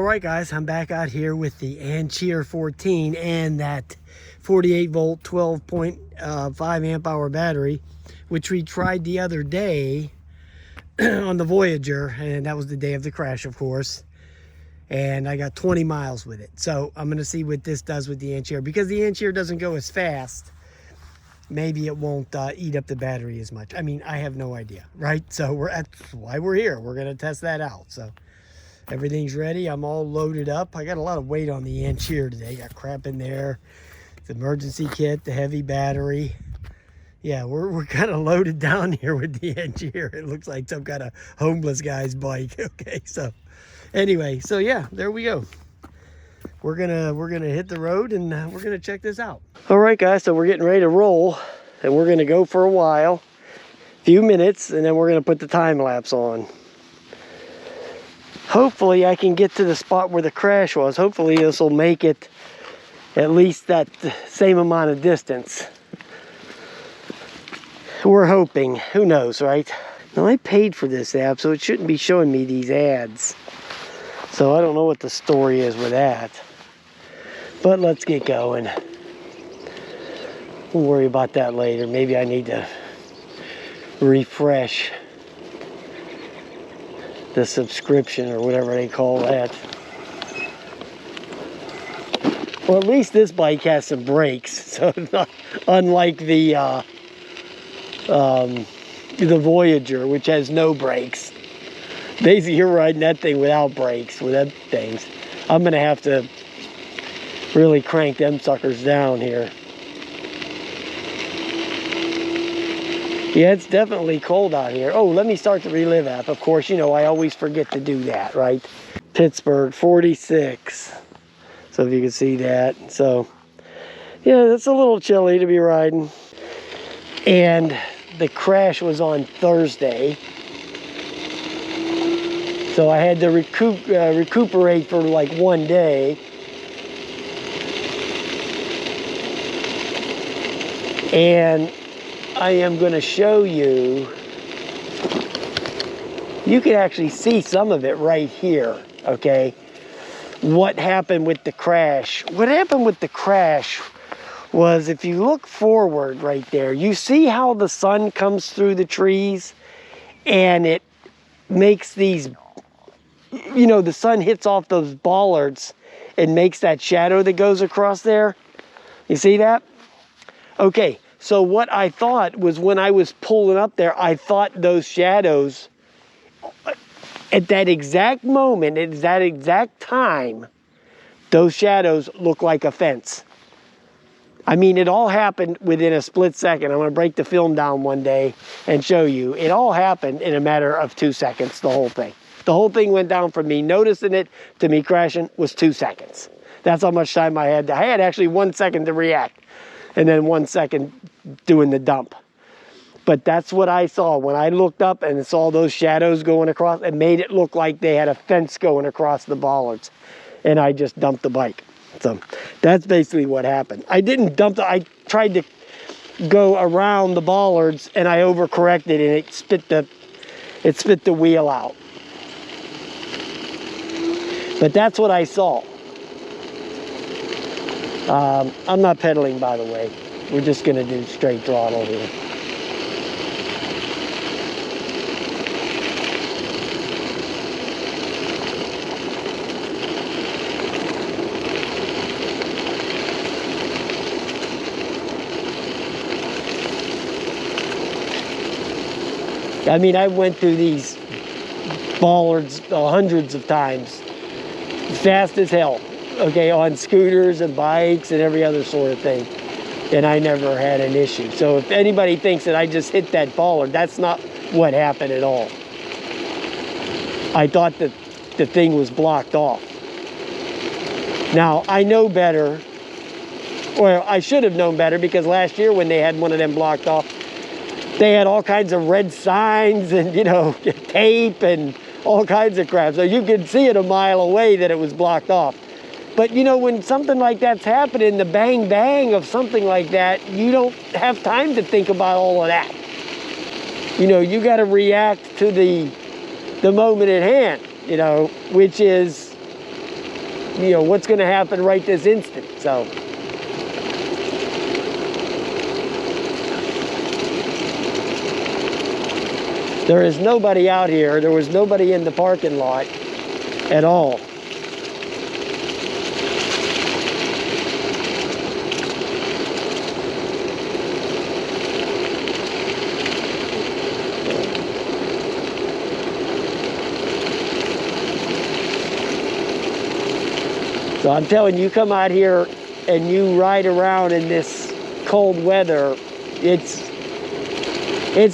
right, guys, I'm back out here with the Ancheer 14 and that 48 volt 12.5 amp hour battery, which we tried the other day on the Voyager, and that was the day of the crash, of course. And I got 20 miles with it. So I'm gonna see what this does with the Ancheer. Because the Ancheer doesn't go as fast, maybe it won't eat up the battery as much. I mean, I have no idea, right? So that's why we're here. We're gonna test that out. So everything's ready. I'm all loaded up. I got a lot of weight on the Ancheer today. Got crap in there. The emergency kit, the heavy battery. Yeah, we're kind of loaded down here with the Ancheer. It looks like some kind of homeless guy's bike. Okay, so anyway, so yeah, there we go. We're gonna hit the road and we're gonna check this out. All right, guys, so we're getting ready to roll, and we're gonna go for a while, few minutes, and then we're gonna put the time lapse on. Hopefully I can get to the spot where the crash was. Hopefully this will make it at least that same amount of distance. We're hoping. Who knows, right? Now, I paid for this app, so it shouldn't be showing me these ads. So I don't know what the story is with that. But let's get going. We'll worry about that later. Maybe I need to refresh the subscription or whatever they call that. Well, at least this bike has some brakes, so it's not unlike the Voyager, which has no brakes. Basically, you're riding that thing without brakes, with them things. I'm gonna have to really crank them suckers down here. Yeah, it's definitely cold out here. Oh, let me start the Relive app. Of course, you know, I always forget to do that, right? Pittsburgh, 46. So if you can see that. So, yeah, it's a little chilly to be riding. And the crash was on Thursday. So I had to recuperate for like one day. And I am going to show you, you can actually see some of it right here, okay? What happened with the crash. What happened with the crash was, if you look forward right there, you see how the sun comes through the trees and it makes these, you know, the sun hits off those bollards and makes that shadow that goes across there. You see that? Okay. So what I thought was, when I was pulling up there, I thought those shadows, at that exact moment, at that exact time, those shadows look like a fence. I mean, it all happened within a split second. I'm going to break the film down one day and show you. It all happened in a matter of 2 seconds, the whole thing. The whole thing went down from me noticing it to me crashing was 2 seconds. That's how much time I had. I had actually 1 second to react, and then 1 second doing the dump. But that's what I saw when I looked up and saw those shadows going across. It made it look like they had a fence going across the bollards, and I just dumped the bike. So that's basically what happened. I didn't dump it. I tried to go around the bollards and I overcorrected, and it spit the wheel out. But that's what I saw. I'm not pedaling, by the way. We're just gonna do straight throttle here. I mean, I went through these bollards hundreds of times, fast as hell, okay, on scooters and bikes and every other sort of thing, and I never had an issue. So if anybody thinks that I just hit that bollard, that's not what happened at all. I thought that the thing was blocked off. Now, I know better, or I should have known better, because last year when they had one of them blocked off, they had all kinds of red signs and, you know, tape and all kinds of crap. So you could see it a mile away that it was blocked off. But, you know, when something like that's happening, the bang bang of something like that, you don't have time to think about all of that. You know, you got to react to the moment at hand, you know, which is you know, what's going to happen right this instant. So there is nobody out here. There was nobody in the parking lot at all. So I'm telling you, come out here and you ride around in this cold weather, it's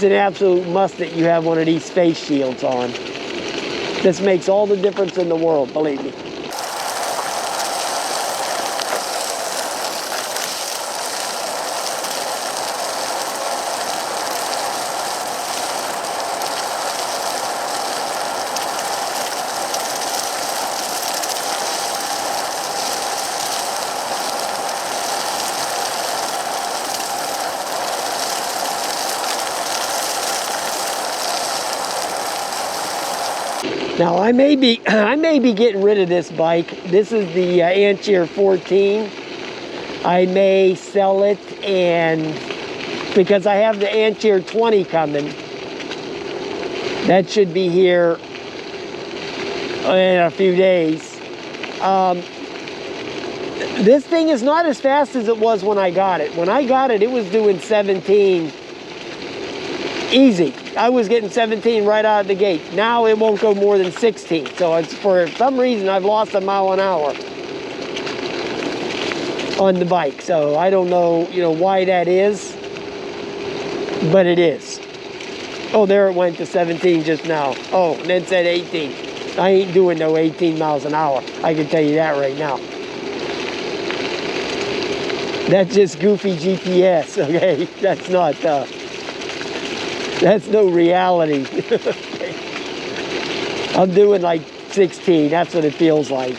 an absolute must that you have one of these face shields on. This makes all the difference in the world, believe me. Now I may be getting rid of this bike. This is the Ancheer 14. I may sell it, and because I have the Ancheer 20 coming, that should be here in a few days. This thing is not as fast as it was when I got it. When I got it, it was doing 17 easy. I was getting 17 right out of the gate. Now it won't go more than 16. So it's, for some reason, I've lost a mile an hour on the bike. So I don't know, you know, why that is, but it is. Oh, there it went to 17 just now. Oh, and then said 18. I ain't doing no 18 miles an hour. I can tell you that right now. That's just goofy GPS, okay? That's not, that's no reality. I'm doing like 16. That's what it feels like.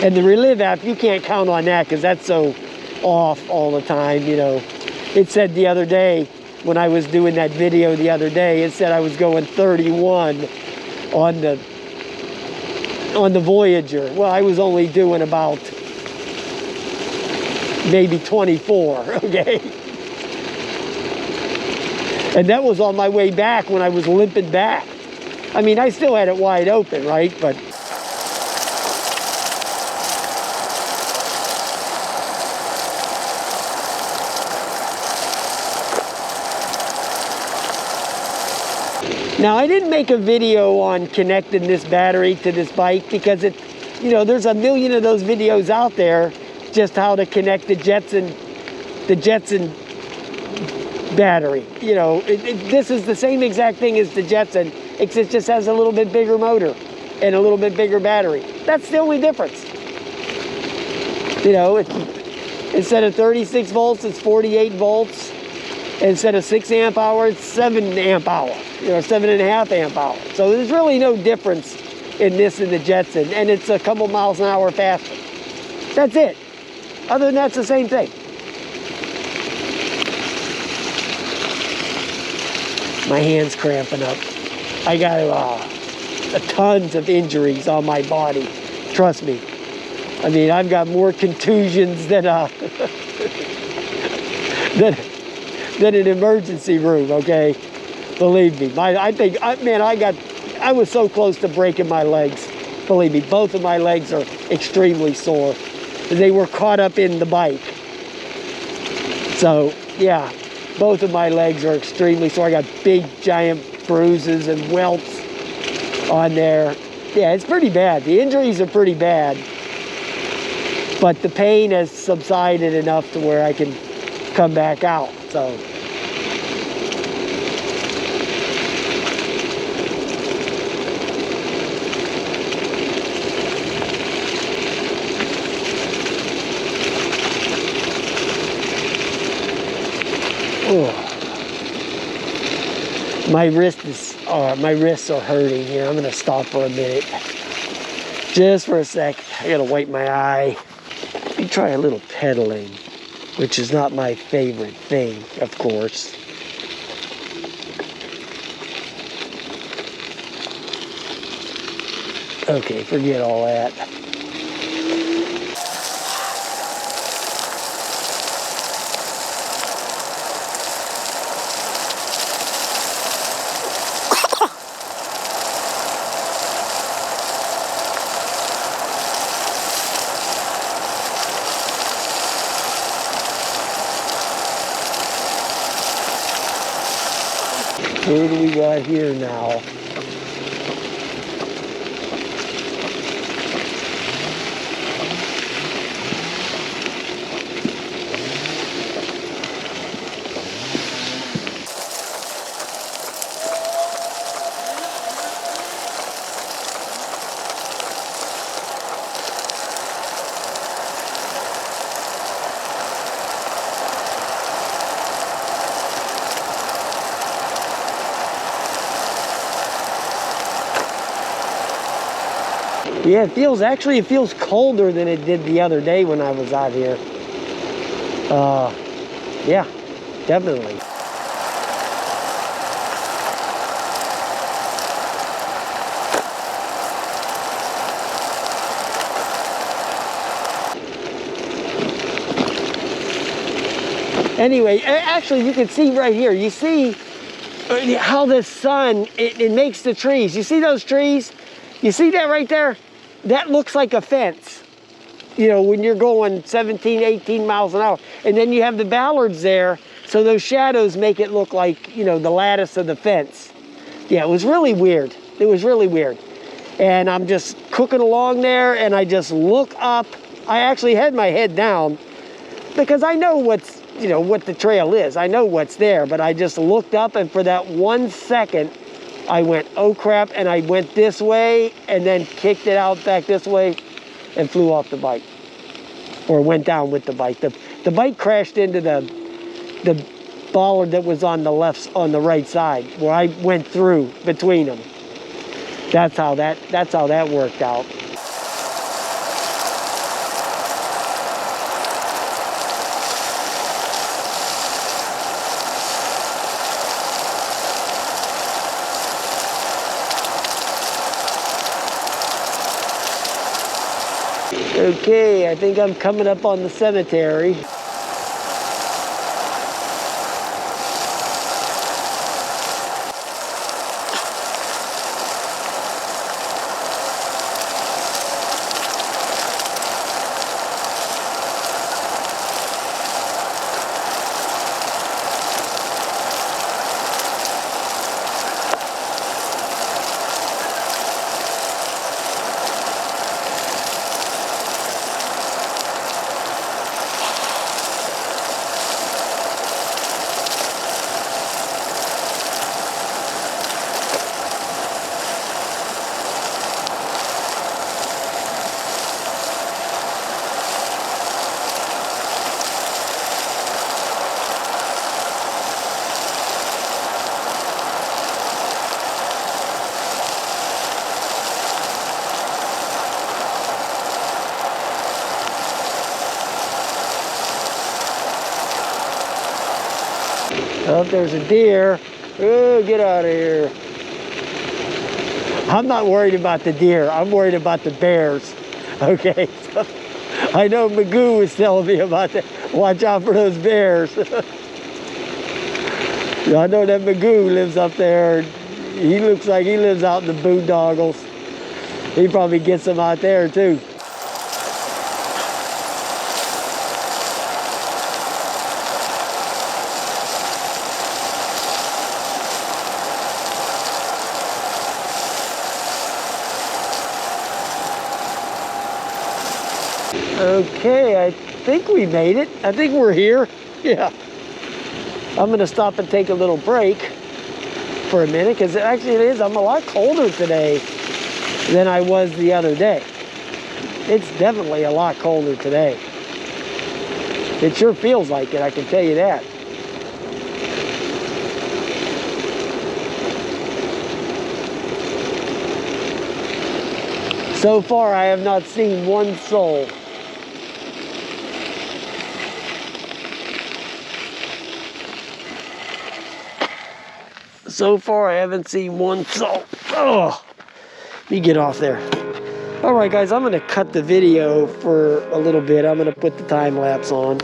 And the Relive app, you can't count on that because that's so off all the time, you know. It said the other day, when I was doing that video the other day, it said I was going 31 on the Voyager. Well, I was only doing about maybe 24, okay? And that was on my way back when I was limping back. I mean, I still had it wide open, right? But now, I didn't make a video on connecting this battery to this bike because it, you know, there's a million of those videos out there, just how to connect the Jetson battery. You know, this is the same exact thing as the Jetson, except it just has a little bit bigger motor and a little bit bigger battery. That's the only difference. You know, instead of 36 volts, it's 48 volts. Instead of 6 amp hour, it's 7 amp hour. You know, 7.5 amp hour. So there's really no difference in this and the Jetson, and it's a couple miles an hour faster. That's it. Other than that, it's the same thing. My hand's cramping up. I got tons of injuries on my body. Trust me. I mean, I've got more contusions than than an emergency room, okay? Believe me. I was so close to breaking my legs. Believe me, both of my legs are extremely sore. They were caught up in the bike. So, yeah, both of my legs are extremely sore. I got big, giant bruises and welts on there. Yeah, it's pretty bad. The injuries are pretty bad. But the pain has subsided enough to where I can come back out. So, my wrists are hurting here. I'm gonna stop for a minute, just for a sec. I gotta wipe my eye. Let me try a little pedaling, which is not my favorite thing, of course. Okay, forget all that. Who do we got here now? Yeah, it feels colder than it did the other day when I was out here. Yeah, definitely. Anyway, actually you can see right here, you see how the sun, it makes the trees. You see those trees? You see that right there? That looks like a fence, you know, when you're going 17, 18 miles an hour. And then you have the ballards there, so those shadows make it look like, you know, the lattice of the fence. Yeah, it was really weird. It was really weird. And I'm just cooking along there, and I just look up. I actually had my head down because I know what's, you know, what the trail is. I know what's there, but I just looked up, and for that 1 second, I went, oh crap, and I went this way and then kicked it out back this way and flew off the bike, or went down with the bike. The bike crashed into the bollard that was on the right side, where I went through between them. That's how that worked out. Okay, I think I'm coming up on the cemetery. Oh, there's a deer. Oh, get out of here. I'm not worried about the deer. I'm worried about the bears. Okay, so I know Magoo was telling me about that. Watch out for those bears. Yeah, I know that Magoo lives up there. He looks like he lives out in the boondoggles. He probably gets them out there too. Okay, I think we made it. I think we're here. Yeah. I'm gonna stop and take a little break for a minute, because actually it is, I'm a lot colder today than I was the other day. It's definitely a lot colder today. It sure feels like it, I can tell you that. So far, I have not seen one soul. So far, I haven't seen one soul. Oh, let me get off there. All right, guys, I'm gonna cut the video for a little bit. I'm gonna put the time lapse on.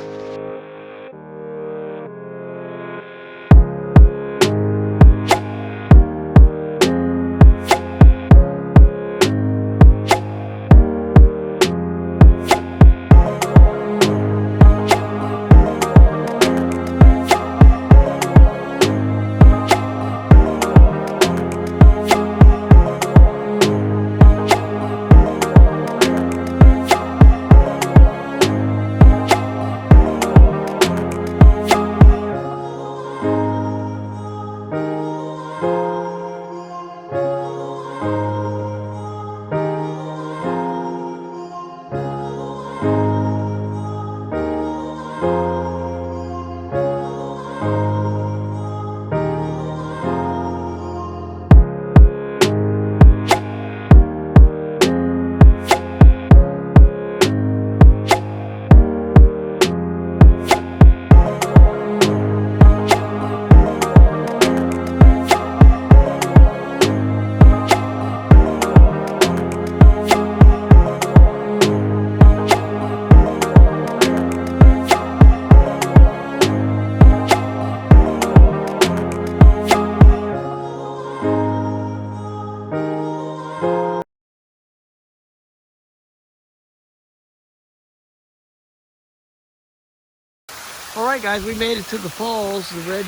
All right, guys, we made it to the falls, the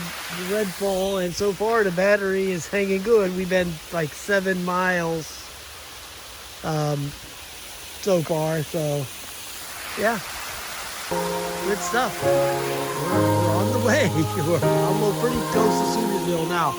red fall, and so far the battery is hanging good. We've been like 7 miles so far, so yeah, good stuff. We're on the way. We're pretty close to Sutersville now.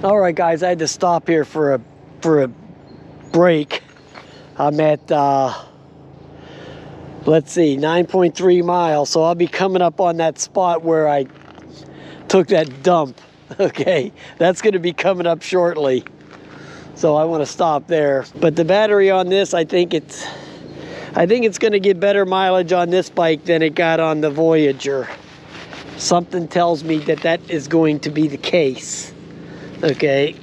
All right, guys, I had to stop here for a break. I'm at let's see, 9.3 miles. So I'll be coming up on that spot where I took that dump. Okay, that's going to be coming up shortly. So I want to stop there. But the battery on this, I think it's going to get better mileage on this bike than it got on the Voyager. Something tells me that is going to be the case. Okay,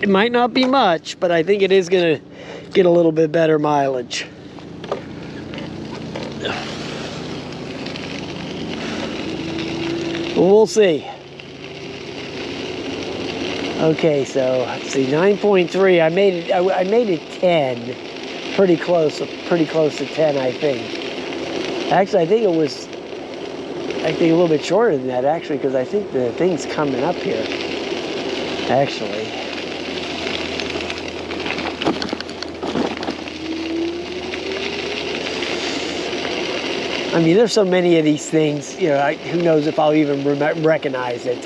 it might not be much, but I think it is going to get a little bit better mileage. We'll see. Okay, so let's see, 9.3. I made it 10. Pretty close to 10, I think. Actually, I think it was a little bit shorter than that, actually, because I think the thing's coming up here. Actually, I mean, there's so many of these things, you know, who knows if I'll even recognize it.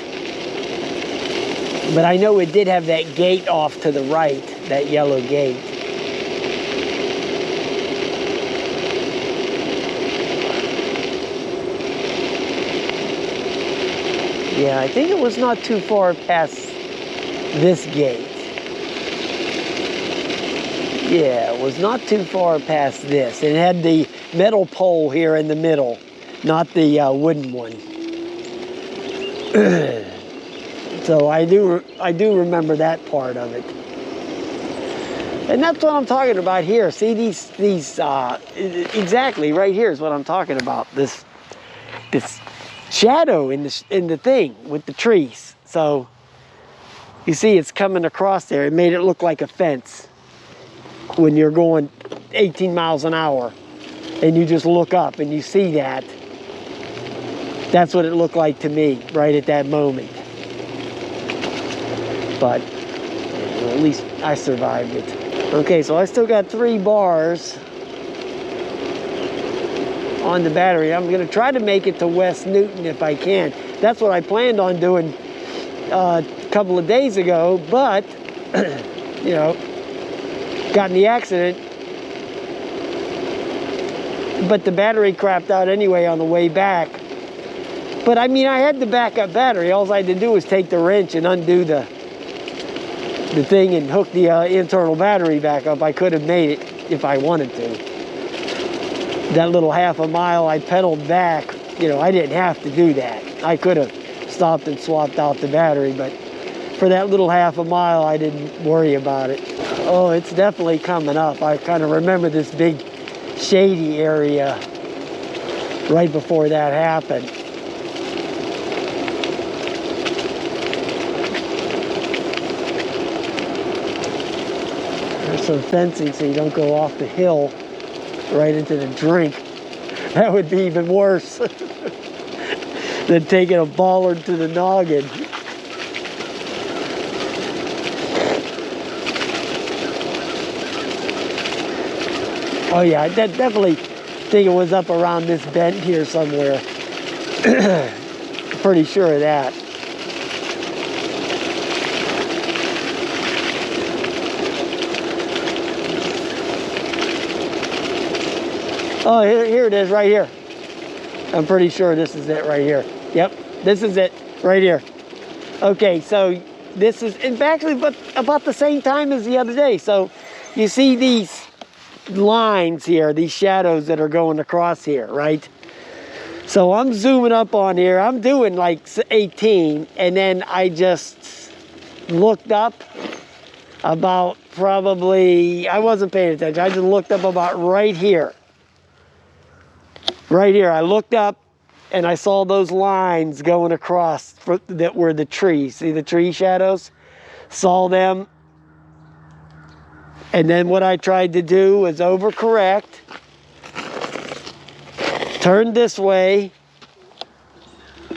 But I know it did have that gate off to the right, that yellow gate. Yeah, I think it was not too far past this gate. Yeah, it was not too far past this. It had the metal pole here in the middle. not the wooden one. So I do remember that part of it. And that's what I'm talking about here. See these exactly right here is what I'm talking about. This shadow in the thing with the trees. So you see it's coming across there. It made it look like a fence when you're going 18 miles an hour and you just look up and you see that. That's what it looked like to me right at that moment. But well, at least I survived it. Okay, so I still got 3 bars on the battery. I'm gonna try to make it to West Newton if I can. That's what I planned on doing a couple of days ago, but you know, got in the accident. But the battery crapped out anyway on the way back. But I mean, I had the backup battery. All I had to do was take the wrench and undo the thing and hook the internal battery back up. I could have made it if I wanted to. That little half a mile I pedaled back, you know, I didn't have to do that. I could have stopped and swapped out the battery, but for that little half a mile, I didn't worry about it. Oh, it's definitely coming up. I kind of remember this big shady area right before that happened. There's some fencing so you don't go off the hill right into the drink. That would be even worse than taking a bollard to the noggin. Oh yeah, I definitely think it was up around this bend here somewhere. Pretty sure of that. Oh, here it is, right here. I'm pretty sure this is it right here. Yep, this is it right here. Okay, so this is actually about the same time as the other day. So you see these lines here, these shadows that are going across here, right? So I'm zooming up on here. I'm doing like 18, and then I just looked up about probably, I wasn't paying attention. I just looked up about right here. Right here, I looked up and I saw those lines going across that were the trees. See the tree shadows? Saw them. And then what I tried to do was overcorrect. Turned this way.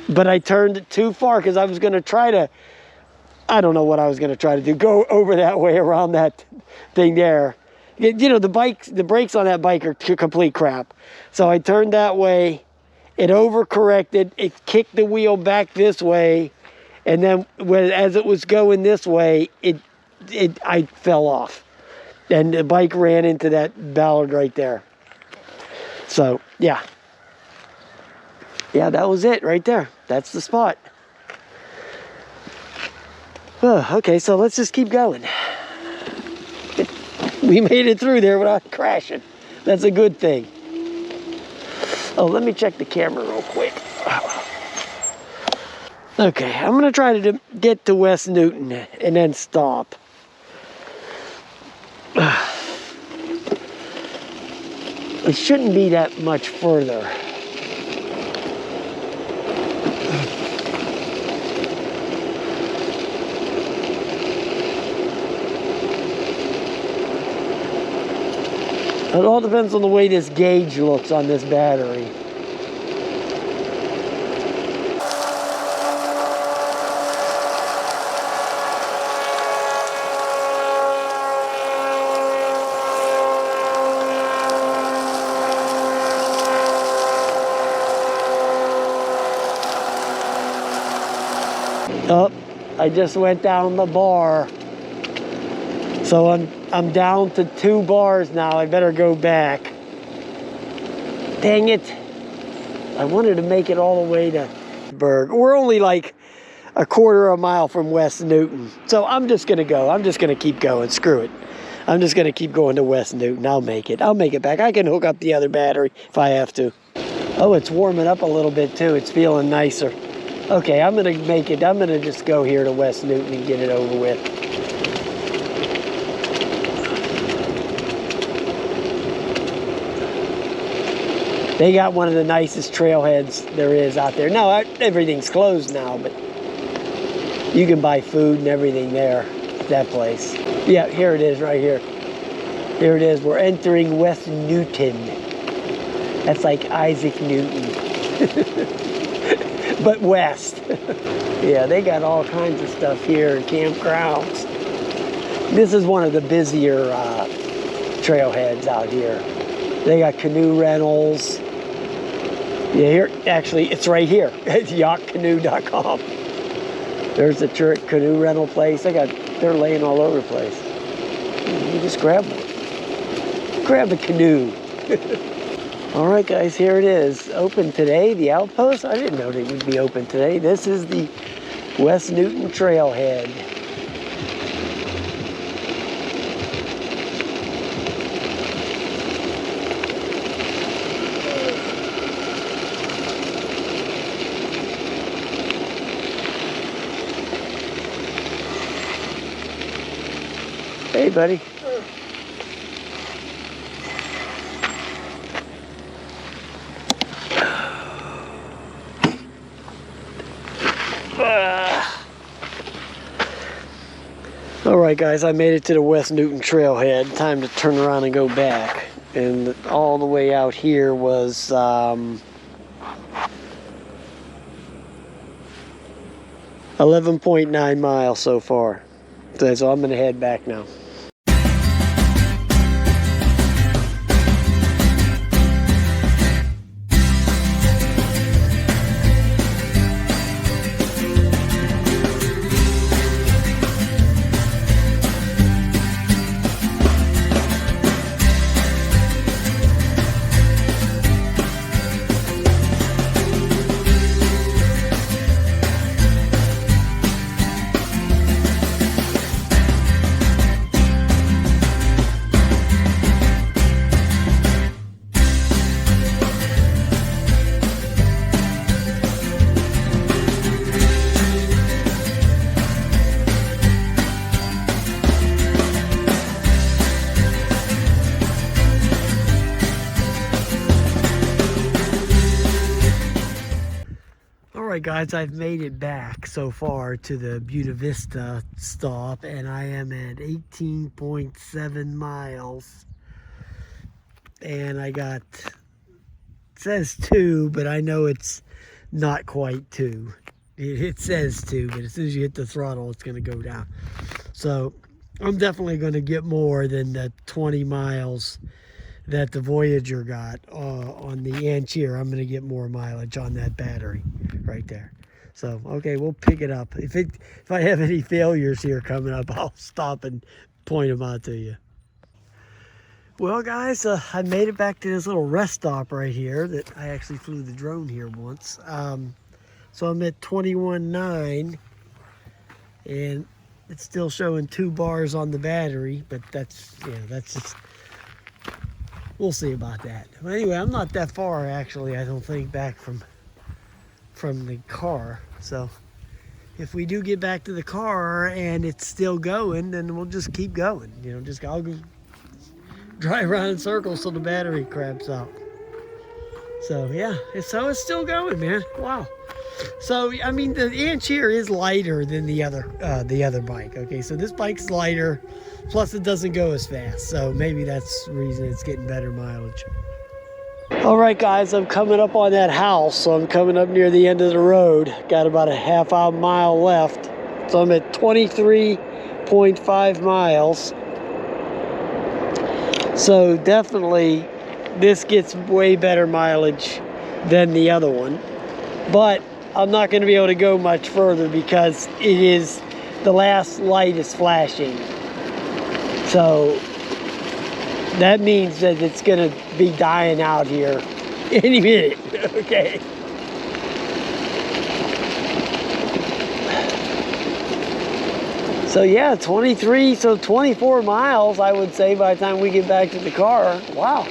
But I turned it too far because I was going to try to, I don't know what I was going to try to do. Go over that way around that thing there. You know, the brakes on that bike are complete crap. So I turned that way, it overcorrected, it kicked the wheel back this way, and then as it was going this way, I fell off. And the bike ran into that ballard right there. So, yeah. Yeah, that was it right there. That's the spot. Oh, okay, so let's just keep going. We made it through there without crashing. That's a good thing. Oh, let me check the camera real quick. Okay, I'm gonna try to get to West Newton and then stop. It shouldn't be that much further. It all depends on the way this gauge looks on this battery. Oh, I just went down the bar. So I'm down to 2 bars now. I better go back. Dang it. I wanted to make it all the way to Berg. We're only like a quarter of a mile from West Newton. So I'm just gonna go. I'm just gonna keep going. Screw it. I'm just gonna keep going to West Newton. I'll make it. I'll make it back. I can hook up the other battery if I have to. Oh, it's warming up a little bit too. It's feeling nicer. Okay, I'm gonna make it, I'm gonna just go here to West Newton and get it over with. They got one of the nicest trailheads there is out there. No, everything's closed now, but you can buy food and everything there at that place. Yeah, here it is right here. Here it is. We're entering West Newton. That's like Isaac Newton. But west. Yeah, they got all kinds of stuff here and campgrounds. This is one of the busier trailheads out here. They got canoe rentals. Yeah, here, actually, it's right here. It's yachtcanoe.com. There's a canoe rental place. They're laying all over the place. You just grab one. Grab a canoe. All right, guys, here it is. Open today, the Outpost. I didn't know it would be open today. This is the West Newton Trailhead. Hey, buddy. All right, guys, I made it to the West Newton Trailhead. Time to turn around and go back. And all the way out here was 11.9 miles so far. So I'm gonna head back now. Alright guys, I've made it back so far to the Buena Vista stop, and I am at 18.7 miles. And I got, it says 2, but I know it's not quite 2. It says 2, but as soon as you hit the throttle, it's going to go down. So I'm definitely going to get more than the 20 miles that the Voyager got on the Ancheer. I'm going to get more mileage on that battery right there. So, okay, we'll pick it up. If I have any failures here coming up, I'll stop and point them out to you. Well, guys, I made it back to this little rest stop right here that I actually flew the drone here once. So I'm at 21.9, and it's still showing 2 bars on the battery, but that's just, we'll see about that. But anyway, I'm not that far, actually, I don't think, back from the car. So if we do get back to the car and it's still going, then we'll just keep going. You know, I'll go drive around in circles till the battery craps out. So yeah, so it's still going, man. Wow. So I mean, the Ancheer is lighter than the other bike. Okay, so this bike's lighter, plus it doesn't go as fast. So maybe that's the reason it's getting better mileage. All right, guys, I'm coming up on that house, so I'm coming up near the end of the road. Got about a half a mile left, so I'm at 23.5 miles. So definitely, this gets way better mileage than the other one, but I'm not going to be able to go much further because the last light is flashing. So that means that it's going to be dying out here any minute. Okay. So yeah, 24 miles, I would say, by the time we get back to the car. Wow.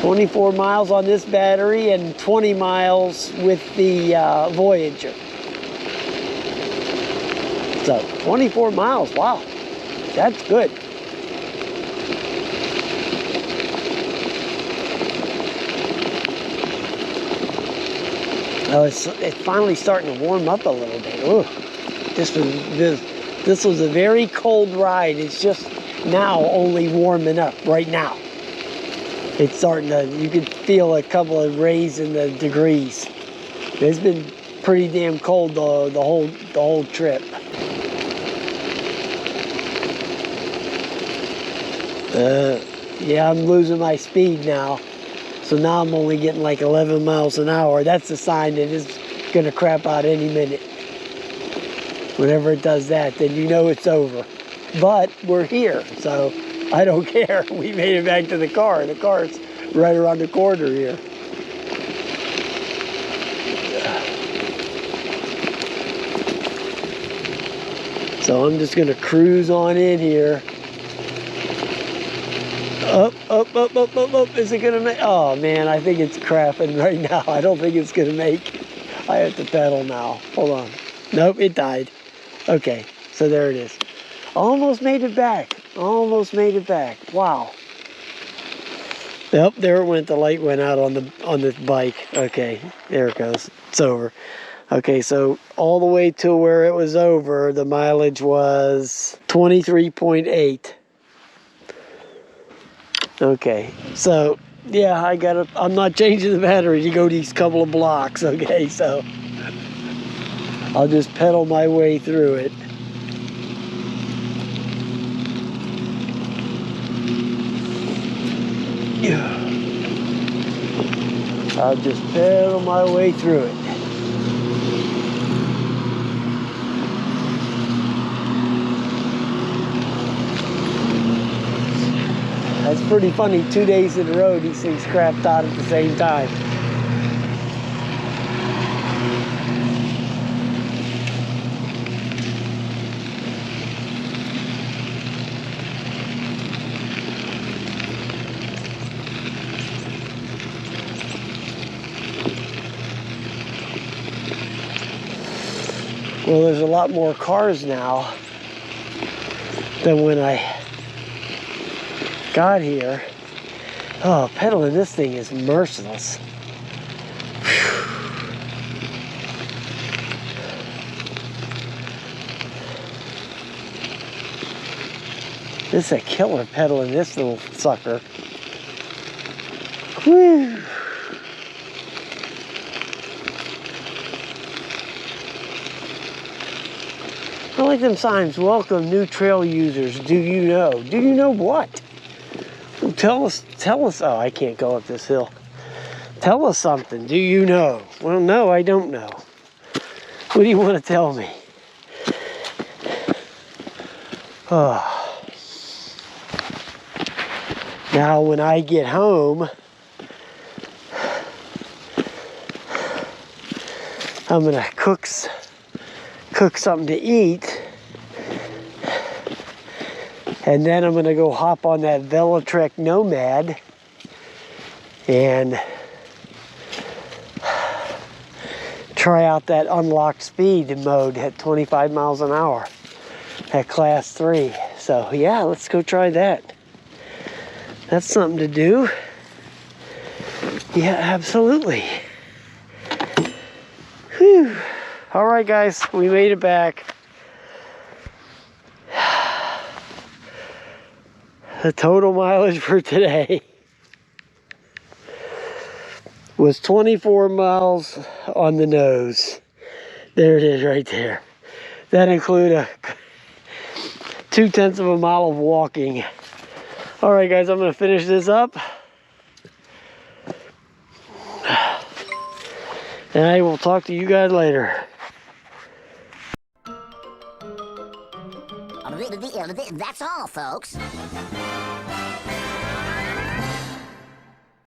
24 miles on this battery and 20 miles with the Voyager. So 24 miles, wow, that's good. Oh, it's finally starting to warm up a little bit. Ooh, this was a very cold ride. It's just now only warming up right now. It's starting to, you could feel a couple of raise in the degrees. It's been pretty damn cold the whole trip. Yeah, I'm losing my speed now. So now I'm only getting like 11 miles an hour. That's a sign that it's gonna crap out any minute. Whenever it does that, then you know it's over. But we're here, so I don't care. We made it back to the car. The car's right around the corner here. So I'm just gonna cruise on in here. Up, up, up, up, up, up. Is it gonna make? Oh man, I think it's crapping right now. I don't think it's gonna make. I have to pedal now. Hold on. Nope, it died. Okay, so there it is. Almost made it back. Almost made it back. Wow. Yep, there it went. The light went out on the bike. Okay, there it goes. It's over. Okay, so all the way to where it was over, the mileage was 23.8. Okay, so yeah, I'm not changing the battery to go these couple of blocks. Okay, so I'll just pedal my way through it. Yeah. I'll just pedal my way through it. That's pretty funny. 2 days in a row, these things crapped out at the same time. Well, there's a lot more cars now than when I got here. Oh, pedaling this thing is merciless. Whew. This is a killer pedaling this little sucker. Whew. I like them signs. Welcome new trail users. Do you know? Do you know what? Tell us, oh, I can't go up this hill. Tell us something, do you know? Well, no, I don't know. What do you want to tell me? Oh. Now, when I get home, I'm gonna cook something to eat. And then I'm gonna go hop on that Velotrek Nomad and try out that unlocked speed mode at 25 miles an hour at class 3. So yeah, let's go try that. That's something to do. Yeah, absolutely. Whew. All right, guys, we made it back. The total mileage for today was 24 miles on the nose. There it is right there. That included 0.2 of a mile of walking. All right, guys, I'm gonna finish this up. And I will talk to you guys later. That's all, folks.